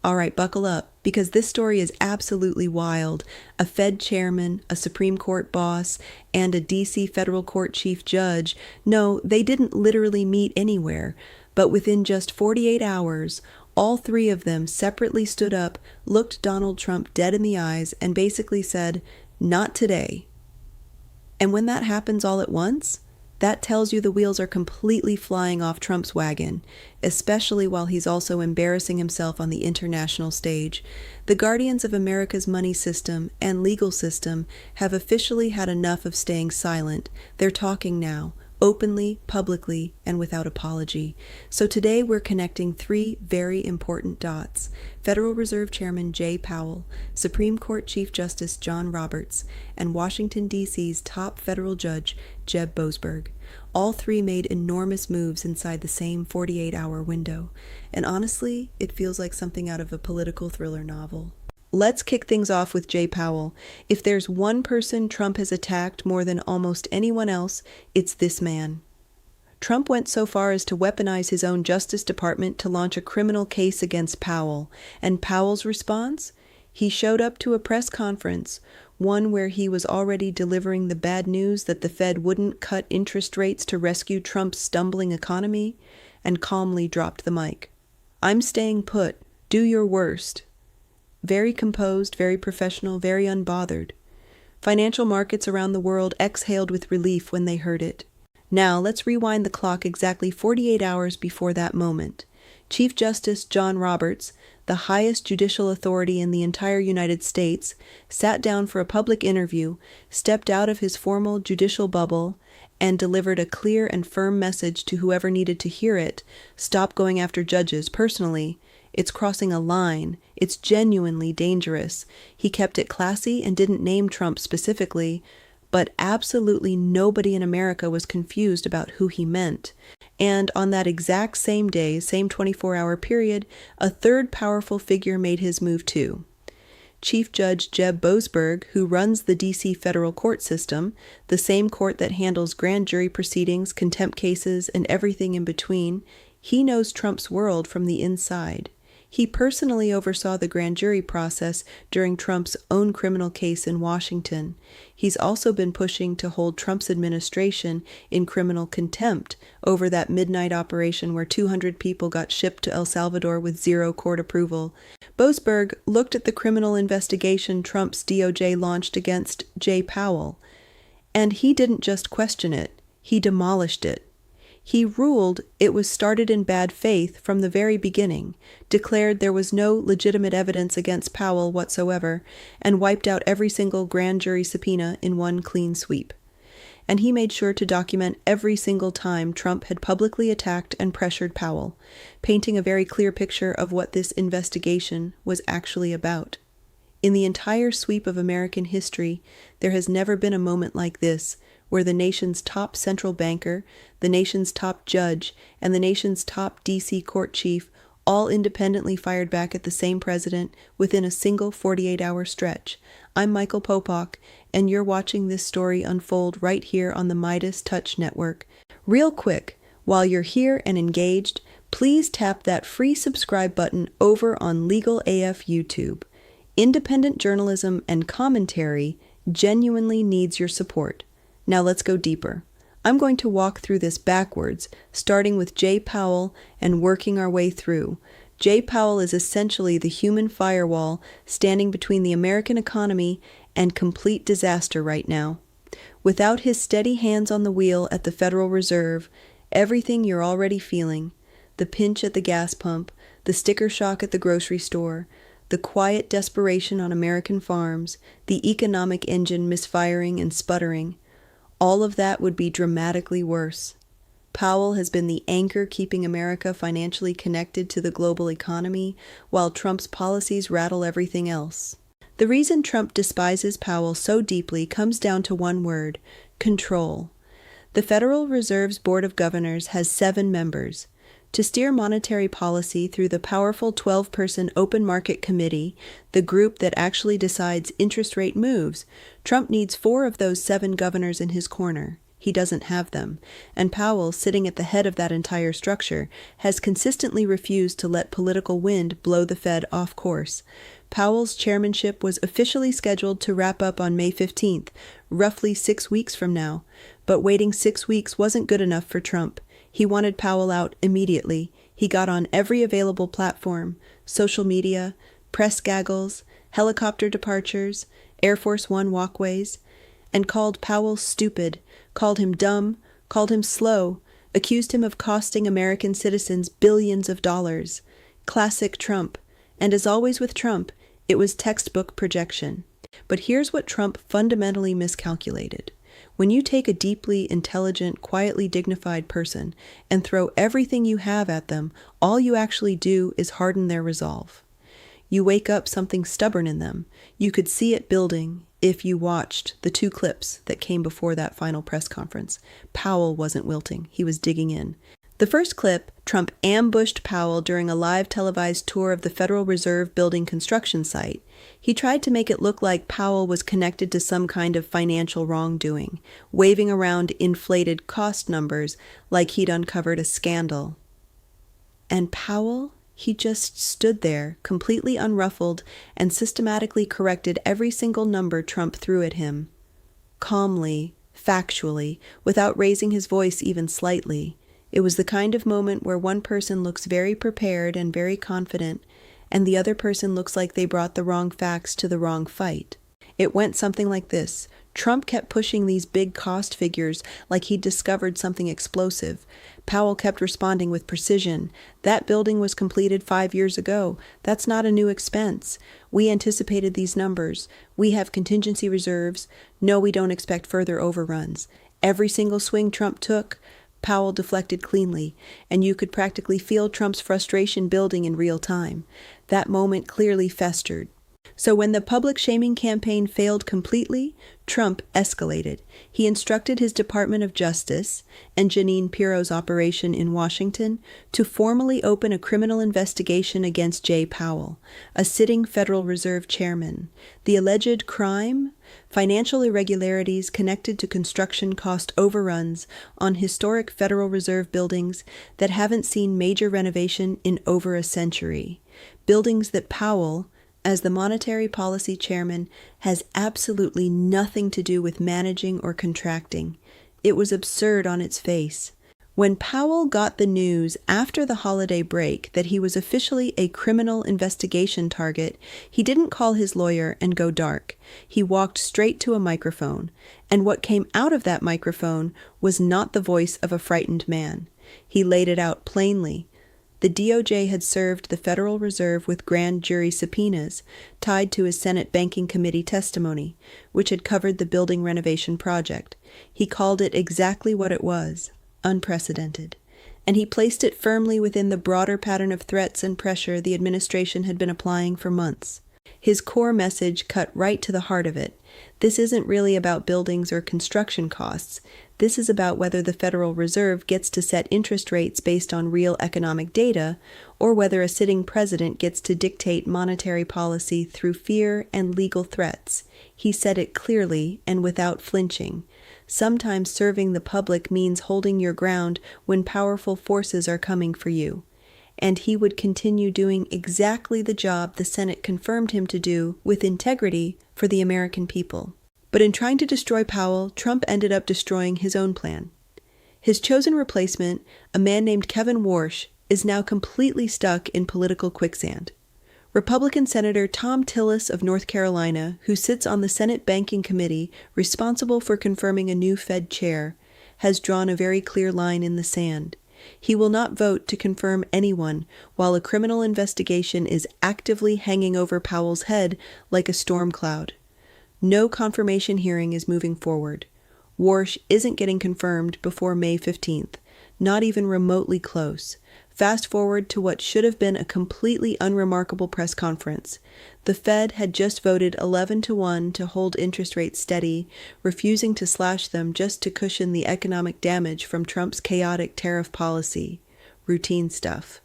All right, buckle up, because this story is absolutely wild. A Fed chairman, a Supreme Court boss, and a DC federal court chief judge, no, they didn't literally meet anywhere, but within just 48 hours, all three of them separately stood up, looked Donald Trump dead in the eyes, and basically said, "Not today." And when that happens all at once, that tells you the wheels are completely flying off Trump's wagon, especially while he's also embarrassing himself on the international stage. The guardians of America's money system and legal system have officially had enough of staying silent. They're talking now, openly, publicly, and without apology. So today we're connecting three very important dots: Federal Reserve Chairman Jay Powell, Supreme Court Chief Justice John Roberts, and Washington, D.C.'s top federal judge, Jeb Boasberg. All three made enormous moves inside the same 48-hour window, and honestly, it feels like something out of a political thriller novel. Let's kick things off with Jay Powell. If there's one person Trump has attacked more than almost anyone else, it's this man. Trump went so far as to weaponize his own Justice Department to launch a criminal case against Powell. And Powell's response? He showed up to a press conference, one where he was already delivering the bad news that the Fed wouldn't cut interest rates to rescue Trump's stumbling economy, and calmly dropped the mic. "I'm staying put. Do your worst." Very composed, very professional, very unbothered. Financial markets around the world exhaled with relief when they heard it. Now, let's rewind the clock exactly 48 hours before that moment. Chief Justice John Roberts, the highest judicial authority in the entire United States, sat down for a public interview, stepped out of his formal judicial bubble, and delivered a clear and firm message to whoever needed to hear it: stop going after judges personally. It's crossing a line. It's genuinely dangerous. He kept it classy and didn't name Trump specifically, but absolutely nobody in America was confused about who he meant. And on that exact same day, same 24-hour period, a third powerful figure made his move too. Chief Judge Jeb Boasberg, who runs the D.C. federal court system, the same court that handles grand jury proceedings, contempt cases, and everything in between, he knows Trump's world from the inside. He personally oversaw the grand jury process during Trump's own criminal case in Washington. He's also been pushing to hold Trump's administration in criminal contempt over that midnight operation where 200 people got shipped to El Salvador with zero court approval. Boasberg looked at the criminal investigation Trump's DOJ launched against Jay Powell, and he didn't just question it, he demolished it. He ruled it was started in bad faith from the very beginning, declared there was no legitimate evidence against Powell whatsoever, and wiped out every single grand jury subpoena in one clean sweep. And he made sure to document every single time Trump had publicly attacked and pressured Powell, painting a very clear picture of what this investigation was actually about. In the entire sweep of American history, there has never been a moment like this, where the nation's top central banker, the nation's top judge, and the nation's top D.C. court chief all independently fired back at the same president within a single 48-hour stretch. I'm Michael Popak, and you're watching this story unfold right here on the Midas Touch Network. Real quick, while you're here and engaged, please tap that free subscribe button over on Legal AF YouTube. Independent journalism and commentary genuinely needs your support. Now let's go deeper. I'm going to walk through this backwards, starting with Jay Powell and working our way through. Jay Powell is essentially the human firewall standing between the American economy and complete disaster right now. Without his steady hands on the wheel at the Federal Reserve, everything you're already feeling, the pinch at the gas pump, the sticker shock at the grocery store, the quiet desperation on American farms, the economic engine misfiring and sputtering, all of that would be dramatically worse. Powell has been the anchor keeping America financially connected to the global economy, while Trump's policies rattle everything else. The reason Trump despises Powell so deeply comes down to one word: control. The Federal Reserve's Board of Governors has 7 members. To steer monetary policy through the powerful 12-person Open Market Committee, the group that actually decides interest rate moves, Trump needs 4 of those 7 governors in his corner. He doesn't have them. And Powell, sitting at the head of that entire structure, has consistently refused to let political wind blow the Fed off course. Powell's chairmanship was officially scheduled to wrap up on May 15th, roughly 6 weeks from now. But waiting 6 weeks wasn't good enough for Trump. He wanted Powell out immediately. He got on every available platform, social media, press gaggles, helicopter departures, Air Force One walkways, and called Powell stupid, called him dumb, called him slow, accused him of costing American citizens billions of dollars. Classic Trump. And as always with Trump, it was textbook projection. But here's what Trump fundamentally miscalculated. When you take a deeply intelligent, quietly dignified person and throw everything you have at them, all you actually do is harden their resolve. You wake up something stubborn in them. You could see it building if you watched the 2 clips that came before that final press conference. Powell wasn't wilting. He was digging in. The first clip, Trump ambushed Powell during a live televised tour of the Federal Reserve building construction site. He tried to make it look like Powell was connected to some kind of financial wrongdoing, waving around inflated cost numbers like he'd uncovered a scandal. And Powell? He just stood there, completely unruffled, and systematically corrected every single number Trump threw at him. Calmly, factually, without raising his voice even slightly. It was the kind of moment where one person looks very prepared and very confident, and the other person looks like they brought the wrong facts to the wrong fight. It went something like this. Trump kept pushing these big cost figures like he'd discovered something explosive. Powell kept responding with precision. That building was completed 5 years ago. That's not a new expense. We anticipated these numbers. We have contingency reserves. No, we don't expect further overruns. Every single swing Trump took, Powell deflected cleanly, and you could practically feel Trump's frustration building in real time. That moment clearly festered. So when the public shaming campaign failed completely, Trump escalated. He instructed his Department of Justice and Jeanine Pirro's operation in Washington to formally open a criminal investigation against Jay Powell, a sitting Federal Reserve chairman. The alleged crime? Financial irregularities connected to construction cost overruns on historic Federal Reserve buildings that haven't seen major renovation in over a century. Buildings that Powell, as the monetary policy chairman, has absolutely nothing to do with managing or contracting. It was absurd on its face. When Powell got the news after the holiday break that he was officially a criminal investigation target, he didn't call his lawyer and go dark. He walked straight to a microphone, and what came out of that microphone was not the voice of a frightened man. He laid it out plainly. The DOJ had served the Federal Reserve with grand jury subpoenas tied to his Senate Banking Committee testimony, which had covered the building renovation project. He called it exactly what it was, unprecedented. And he placed it firmly within the broader pattern of threats and pressure the administration had been applying for months. His core message cut right to the heart of it. This isn't really about buildings or construction costs. This is about whether the Federal Reserve gets to set interest rates based on real economic data, or whether a sitting president gets to dictate monetary policy through fear and legal threats. He said it clearly and without flinching. Sometimes serving the public means holding your ground when powerful forces are coming for you. And he would continue doing exactly the job the Senate confirmed him to do with integrity for the American people. But in trying to destroy Powell, Trump ended up destroying his own plan. His chosen replacement, a man named Kevin Warsh, is now completely stuck in political quicksand. Republican Senator Tom Tillis of North Carolina, who sits on the Senate Banking Committee responsible for confirming a new Fed chair, has drawn a very clear line in the sand. He will not vote to confirm anyone while a criminal investigation is actively hanging over Powell's head like a storm cloud. No confirmation hearing is moving forward. Warsh isn't getting confirmed before May 15th, not even remotely close. Fast forward to what should have been a completely unremarkable press conference. The Fed had just voted 11-1 to hold interest rates steady, refusing to slash them just to cushion the economic damage from Trump's chaotic tariff policy. Routine stuff.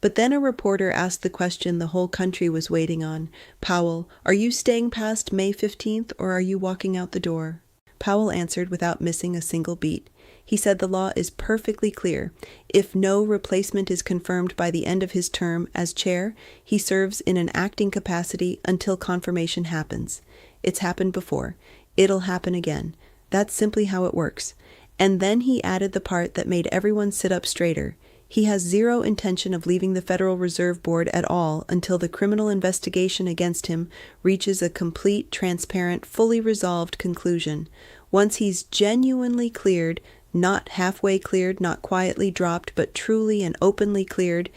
But then a reporter asked the question the whole country was waiting on. Powell, are you staying past May 15th or are you walking out the door? Powell answered without missing a single beat. He said the law is perfectly clear. If no replacement is confirmed by the end of his term as chair, he serves in an acting capacity until confirmation happens. It's happened before. It'll happen again. That's simply how it works. And then he added the part that made everyone sit up straighter. He has zero intention of leaving the Federal Reserve Board at all until the criminal investigation against him reaches a complete, transparent, fully resolved conclusion. Once he's genuinely cleared, not halfway cleared, not quietly dropped, but truly and openly cleared,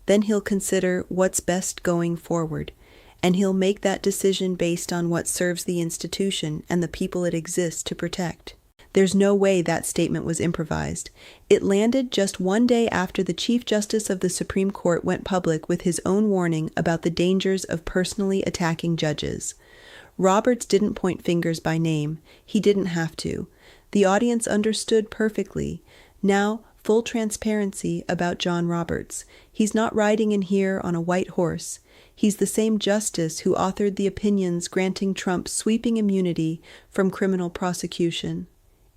then he'll consider what's best going forward. And he'll make that decision based on what serves the institution and the people it exists to protect. There's no way that statement was improvised. It landed just one day after the Chief Justice of the Supreme Court went public with his own warning about the dangers of personally attacking judges. Roberts didn't point fingers by name. He didn't have to. The audience understood perfectly. Now, full transparency about John Roberts. He's not riding in here on a white horse. He's the same justice who authored the opinions granting Trump sweeping immunity from criminal prosecution.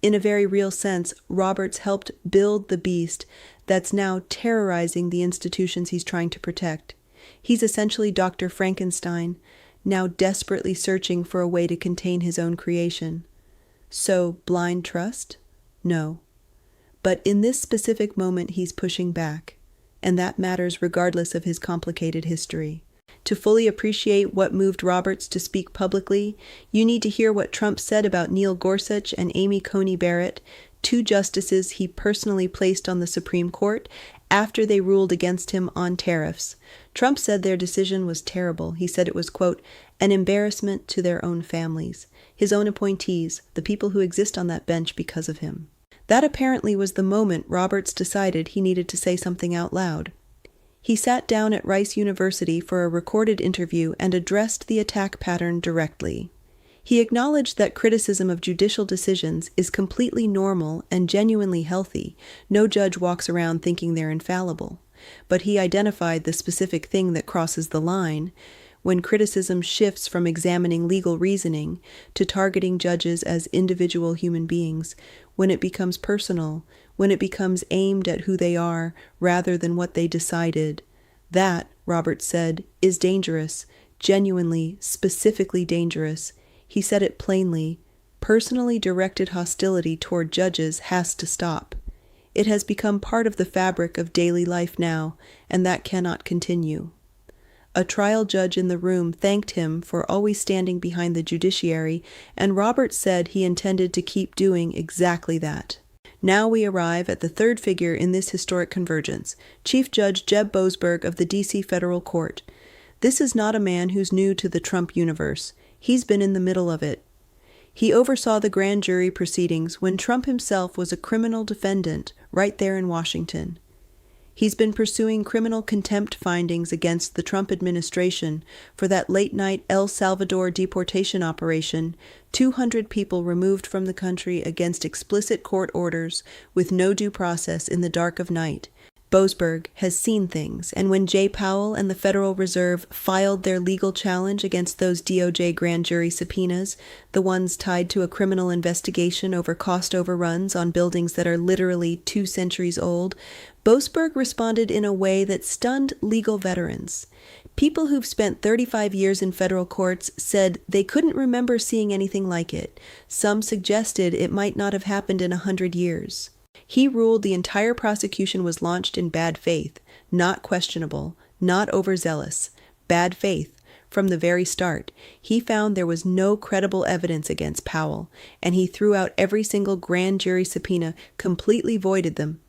In a very real sense, Roberts helped build the beast that's now terrorizing the institutions he's trying to protect. He's essentially Dr. Frankenstein, now desperately searching for a way to contain his own creation. So, blind trust? No. But in this specific moment, he's pushing back, and that matters regardless of his complicated history. To fully appreciate what moved Roberts to speak publicly, you need to hear what Trump said about Neil Gorsuch and Amy Coney Barrett, two justices he personally placed on the Supreme Court after they ruled against him on tariffs. Trump said their decision was terrible. He said it was, quote, an embarrassment to their own families, his own appointees, the people who exist on that bench because of him. That apparently was the moment Roberts decided he needed to say something out loud. He sat down at Rice University for a recorded interview and addressed the attack pattern directly. He acknowledged that criticism of judicial decisions is completely normal and genuinely healthy. No judge walks around thinking they're infallible. But he identified the specific thing that crosses the line when criticism shifts from examining legal reasoning to targeting judges as individual human beings, when it becomes personal, when it becomes aimed at who they are rather than what they decided. That, Roberts said, is dangerous, genuinely, specifically dangerous. He said it plainly. Personally directed hostility toward judges has to stop. It has become part of the fabric of daily life now, and that cannot continue. A trial judge in the room thanked him for always standing behind the judiciary, and Roberts said he intended to keep doing exactly that. Now we arrive at the third figure in this historic convergence, Chief Judge Jeb Boasberg of the D.C. Federal Court. This is not a man who's new to the Trump universe. He's been in the middle of it. He oversaw the grand jury proceedings when Trump himself was a criminal defendant right there in Washington. He's been pursuing criminal contempt findings against the Trump administration for that late-night El Salvador deportation operation, 200 people removed from the country against explicit court orders with no due process in the dark of night. Boasberg has seen things, and when Jay Powell and the Federal Reserve filed their legal challenge against those DOJ grand jury subpoenas, the ones tied to a criminal investigation over cost overruns on buildings that are literally 2 centuries old, Boasberg responded in a way that stunned legal veterans. People who've spent 35 years in federal courts said they couldn't remember seeing anything like it. Some suggested it might not have happened in 100 years. He ruled the entire prosecution was launched in bad faith, not questionable, not overzealous, bad faith. From the very start, he found there was no credible evidence against Powell, and he threw out every single grand jury subpoena, completely voided them.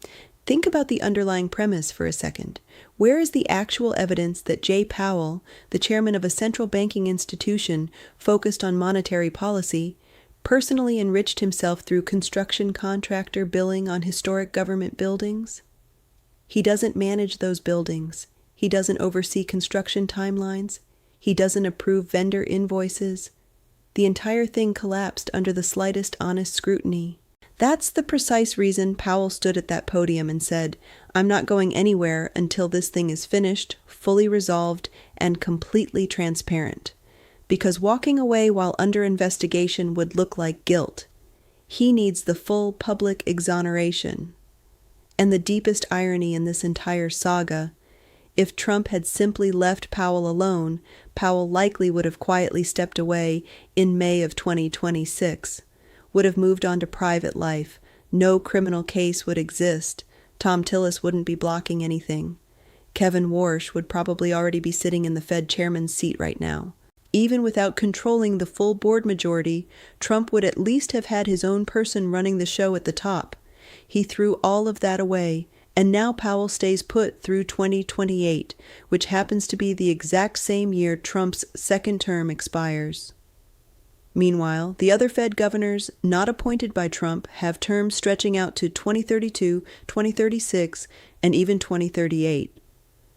Think about the underlying premise for a second. Where is the actual evidence that Jay Powell, the chairman of a central banking institution focused on monetary policy, personally enriched himself through construction contractor billing on historic government buildings? He doesn't manage those buildings. He doesn't oversee construction timelines. He doesn't approve vendor invoices. The entire thing collapsed under the slightest honest scrutiny. That's the precise reason Powell stood at that podium and said, "I'm not going anywhere until this thing is finished, fully resolved, and completely transparent." Because walking away while under investigation would look like guilt. He needs the full public exoneration. And the deepest irony in this entire saga, if Trump had simply left Powell alone, Powell likely would have quietly stepped away in May of 2026, would have moved on to private life, no criminal case would exist, Tom Tillis wouldn't be blocking anything. Kevin Warsh would probably already be sitting in the Fed chairman's seat right now. Even without controlling the full board majority, Trump would at least have had his own person running the show at the top. He threw all of that away, and now Powell stays put through 2028, which happens to be the exact same year Trump's second term expires. Meanwhile, the other Fed governors not appointed by Trump have terms stretching out to 2032, 2036, and even 2038.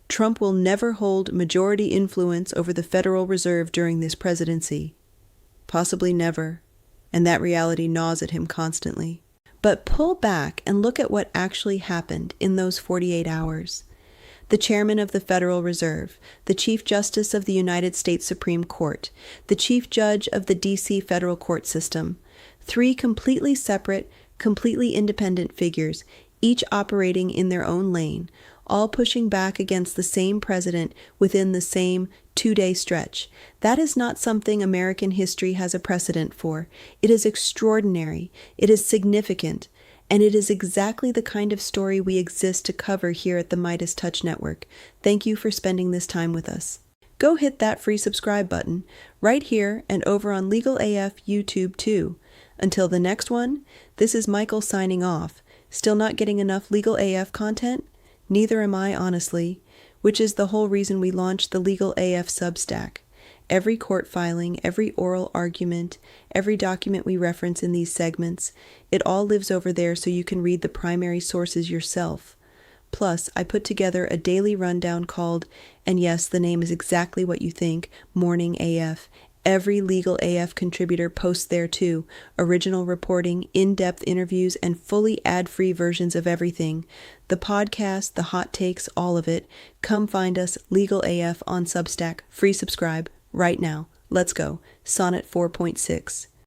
Trump will never hold majority influence over the Federal Reserve during this presidency. Possibly never, and that reality gnaws at him constantly. But pull back and look at what actually happened in those 48 hours. The chairman of the Federal Reserve, the Chief Justice of the United States Supreme Court, the Chief Judge of the D.C. Federal Court System, three completely separate, completely independent figures, each operating in their own lane, all pushing back against the same president within the same 2-day stretch. That is not something American history has a precedent for. It is extraordinary, it is significant, and it is exactly the kind of story we exist to cover here at the Midas Touch Network. Thank you for spending this time with us. Go hit that free subscribe button right here and over on Legal AF YouTube too. Until the next one, this is Michael signing off. Still not getting enough Legal AF content? Neither am I, honestly, which is the whole reason we launched the Legal AF Substack. Every court filing, every oral argument, every document we reference in these segments, it all lives over there so you can read the primary sources yourself. Plus, I put together a daily rundown called, and yes, the name is exactly what you think, Morning AF. Every Legal AF contributor posts there too, original reporting, in-depth interviews, and fully ad-free versions of everything. The podcast, the hot takes, all of it. Come find us, Legal AF on Substack. Free subscribe right now. Let's go. Sonnet 4.6.